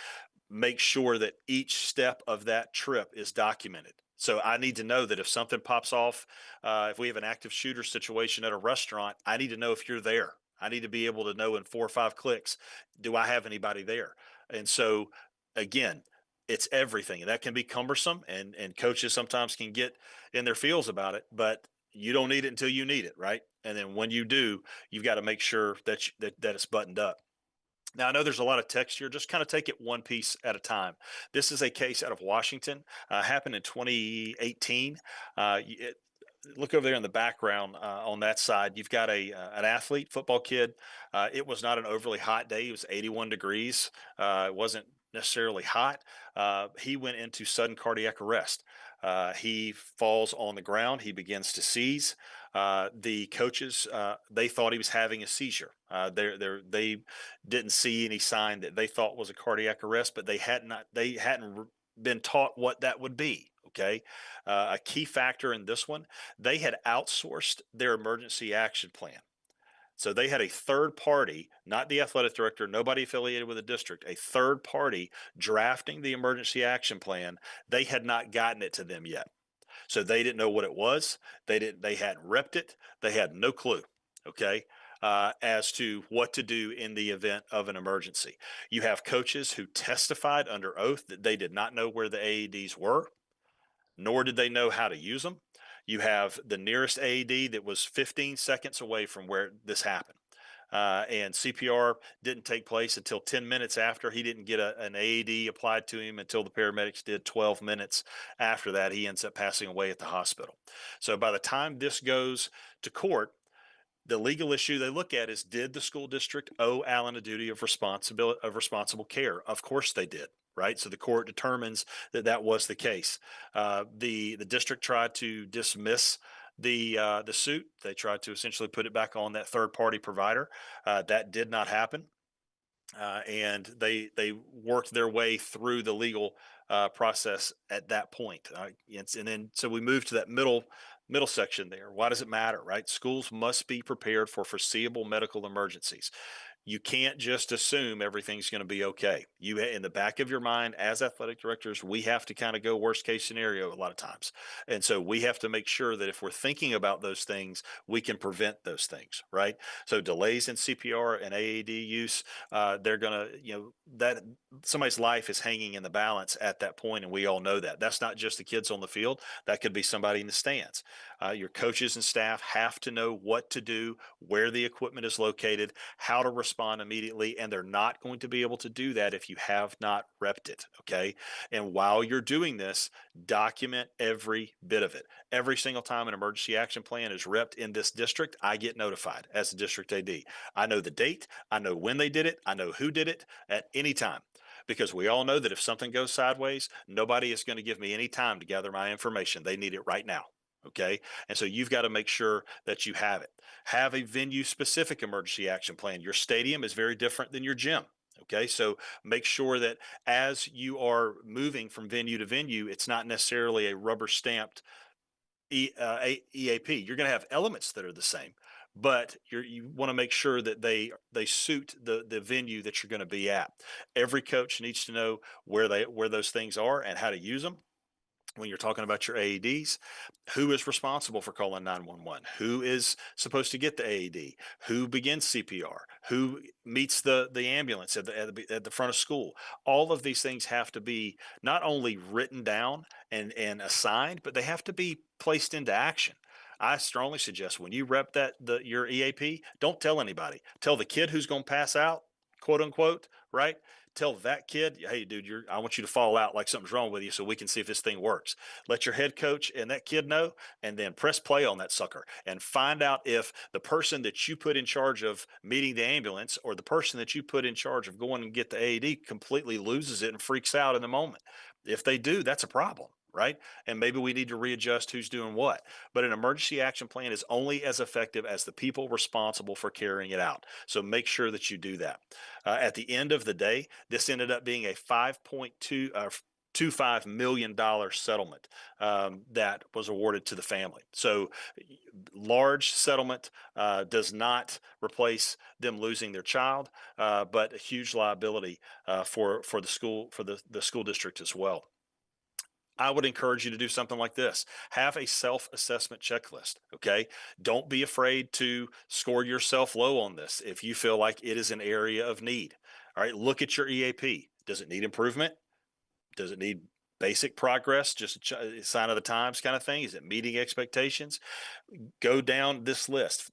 [SPEAKER 1] make sure that each step of that trip is documented. So I need to know that if something pops off, if we have an active shooter situation at a restaurant, I need to know if you're there. I need to be able to know in 4 or 5 clicks, do I have anybody there? And so again, it's everything. And that can be cumbersome, and coaches sometimes can get in their feels about it, but you don't need it until you need it, right? And then when you do, you've got to make sure that that it's buttoned up. Now, I know there's a lot of text here. Just kind of take it one piece at a time. This is a case out of Washington, happened in 2018. Look over there in the background on that side. You've got an athlete, football kid. It was not an overly hot day. It was 81 degrees. It wasn't necessarily hot. He went into sudden cardiac arrest. He falls on the ground. He begins to seize. The coaches, they thought he was having a seizure. They didn't see any sign that they thought was a cardiac arrest, but they hadn't been taught what that would be. Okay. A key factor in this one, they had outsourced their emergency action plan. So they had a third party, not the athletic director, nobody affiliated with the district, a third party drafting the emergency action plan. They had not gotten it to them yet. So they didn't know what it was. They hadn't repped it. They had no clue. Okay. As to what to do in the event of an emergency. You have coaches who testified under oath that they did not know where the AEDs were, nor did they know how to use them. You have the nearest AED that was 15 seconds away from where this happened. And CPR didn't take place until 10 minutes after. He didn't get an AED applied to him until the paramedics did 12 minutes after that. He ends up passing away at the hospital. So by the time this goes to court, the legal issue they look at is, did the school district owe Allen a duty of responsible care? Of course they did, right? So the court determines that that was the case. The district tried to dismiss the suit. They tried to essentially put it back on that third party provider. That did not happen. And they worked their way through the legal process at that point. And then so we move to that middle section there. Why does it matter, right? Schools must be prepared for foreseeable medical emergencies. You can't just assume everything's going to be okay. You, in the back of your mind, as athletic directors, we have to kind of go worst case scenario a lot of times. And so we have to make sure that if we're thinking about those things, we can prevent those things, right? So delays in CPR and AED use, they're going to, that somebody's life is hanging in the balance at that point, and we all know that. That's not just the kids on the field. That could be somebody in the stands. Your coaches and staff have to know what to do, where the equipment is located, how to respond immediately, and they're not going to be able to do that if you have not repped it, okay? And while you're doing this, document every bit of it. Every single time an emergency action plan is repped in this district, I get notified as the district AD. I know the date, I know when they did it, I know who did it at any time. Because we all know that if something goes sideways, nobody is going to give me any time to gather my information. They need it right now. Okay. And so you've got to make sure that you have it. Have a venue specific emergency action plan. Your stadium is very different than your gym. Okay. So make sure that as you are moving from venue to venue, it's not necessarily a rubber stamped EAP. You're going to have elements that are the same, but you want to make sure that they suit the venue that you're going to be at. Every coach needs to know where those things are and how to use them. When you're talking about your AEDs, who is responsible for calling 911? Who is supposed to get the AED? Who begins CPR? Who meets the ambulance at the front of school? All of these things have to be not only written down and assigned, but they have to be placed into action. I strongly suggest when you rep your EAP, don't tell anybody. Tell the kid who's going to pass out, quote unquote, right? Tell that kid, hey, dude, I want you to fall out like something's wrong with you so we can see if this thing works. Let your head coach and that kid know, and then press play on that sucker and find out if the person that you put in charge of meeting the ambulance or the person that you put in charge of going and get the AED completely loses it and freaks out in the moment. If they do, that's a problem, right? And maybe we need to readjust who's doing what. But an emergency action plan is only as effective as the people responsible for carrying it out. So make sure that you do that. At the end of the day, this ended up being a $5.25 million settlement that was awarded to the family. So large settlement does not replace them losing their child, but a huge liability for the school district as well. I would encourage you to do something like this. Have a self-assessment checklist, okay? Don't be afraid to score yourself low on this if you feel like it is an area of need. All right, look at your EAP. Does it need improvement? Does it need basic progress, just a sign of the times kind of thing? Is it meeting expectations? Go down this list.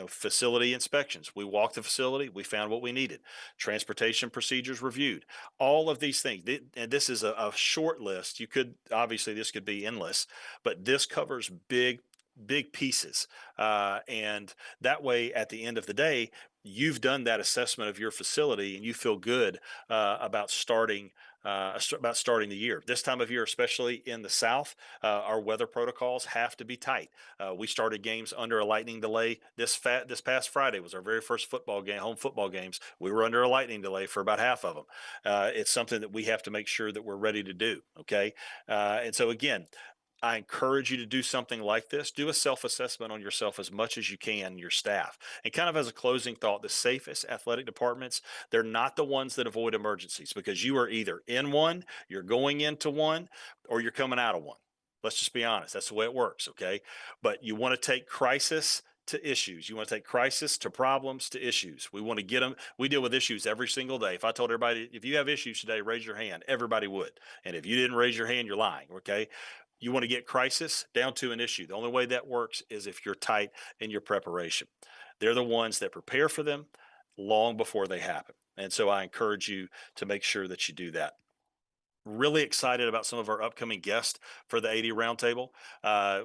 [SPEAKER 1] Facility inspections. We walked the facility. We found what we needed. Transportation procedures reviewed. All of these things. And this is a short list. This could be endless, but this covers big pieces. And that way, at the end of the day, you've done that assessment of your facility and you feel good about starting the year. This time of year, especially in the South, our weather protocols have to be tight. We started games under a lightning delay. This past Friday was our very first home football games. We were under a lightning delay for about half of them. It's something that we have to make sure that we're ready to do. Okay. And so again, I encourage you to do something like this. Do a self-assessment on yourself as much as you can, your staff. And kind of as a closing thought, the safest athletic departments, they're not the ones that avoid emergencies, because you are either in one, you're going into one, or you're coming out of one. Let's just be honest. That's the way it works, okay? But you want to take crisis to issues. You want to take crisis to problems to issues. We want to get them. We deal with issues every single day. If I told everybody, if you have issues today, raise your hand, everybody would. And if you didn't raise your hand, you're lying, okay? You want to get crisis down to an issue. The only way that works is if you're tight in your preparation. They're the ones that prepare for them long before they happen. And so I encourage you to make sure that you do that. Really excited about some of our upcoming guests for the AD Roundtable.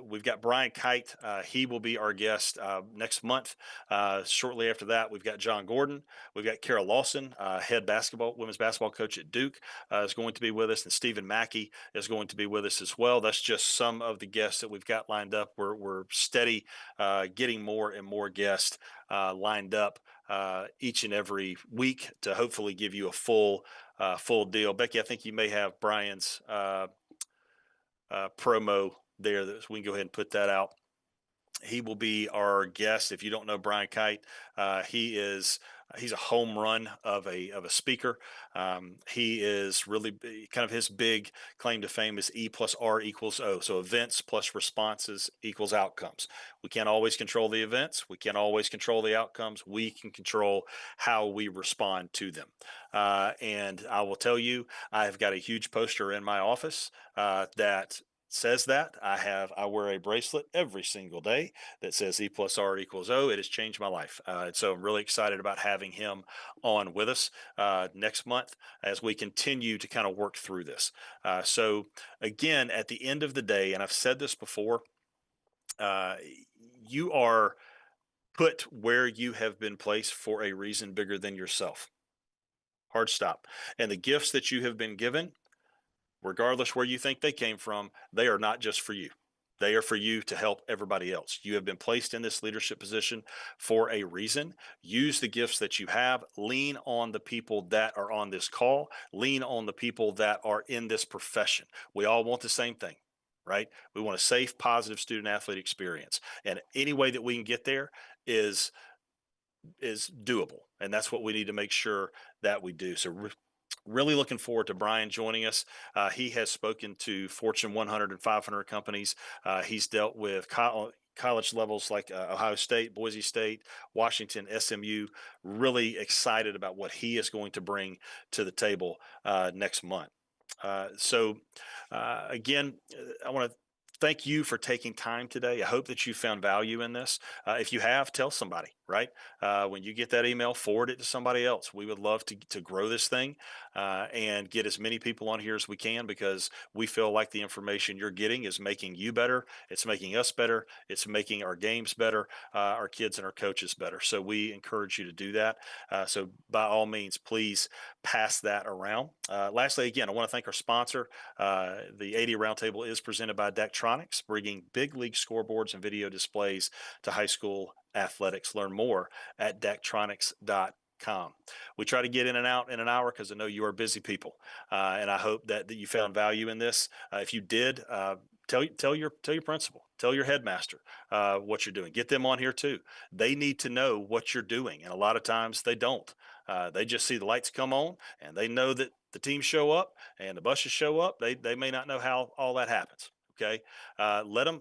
[SPEAKER 1] We've got Brian Kite. He will be our guest next month. Shortly after that, we've got John Gordon. We've got Kara Lawson, head women's basketball coach at Duke, is going to be with us, and Stephen Mackey is going to be with us as well. That's just some of the guests that we've got lined up. We're steady getting more and more guests lined up each and every week to hopefully give you a full deal. Becky, I think you may have Brian's promo there. That we can go ahead and put that out. He will be our guest. If you don't know Brian Kite, he's a home run of a speaker. He is really kind of, his big claim to fame is E plus R equals O. So events plus responses equals outcomes. We can't always control the events. We can't always control the outcomes. We can control how we respond to them. And I will tell you, I've got a huge poster in my office that says that. I wear a bracelet every single day that says E plus R equals O. It has changed my life. So I'm really excited about having him on with us next month as we continue to kind of work through this. So again, at the end of the day, and I've said this before, you are put where you have been placed for a reason bigger than yourself. Hard stop. And the gifts that you have been given, regardless where you think they came from, they are not just for you. They are for you to help everybody else. You have been placed in this leadership position for a reason. Use the gifts that you have. Lean on the people that are on this call. Lean on the people that are in this profession. We all want the same thing, right? We want a safe, positive student-athlete experience. And any way that we can get there is doable. And that's what we need to make sure that we do. So really looking forward to Brian joining us. He has spoken to Fortune 100 and 500 companies. He's dealt with college levels like Ohio State, Boise State, Washington, SMU. Really excited about what he is going to bring to the table next month. Again, I want to thank you for taking time today. I hope that you found value in this. If you have, tell somebody, right? When you get that email, forward it to somebody else. We would love to grow this thing and get as many people on here as we can, because we feel like the information you're getting is making you better. It's making us better. It's making our games better, our kids and our coaches better. So we encourage you to do that. So by all means, please pass that around. Lastly, again, I want to thank our sponsor. The AD Roundtable is presented by Daktronics, bringing big league scoreboards and video displays to high school athletics. Learn more at daktronics.com. We try to get in and out in an hour because I know you are busy people, and I hope that you found value in this. If you did, tell your principal, tell your headmaster what you're doing. Get them on here too. They need to know what you're doing, and a lot of times they don't. They just see the lights come on and they know that the teams show up and the buses show up. They may not know how all that happens. Okay, let them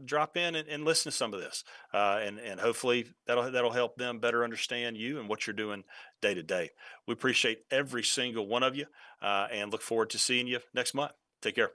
[SPEAKER 1] drop in and listen to some of this, and hopefully that'll help them better understand you and what you're doing day to day. We appreciate every single one of you, and look forward to seeing you next month. Take care.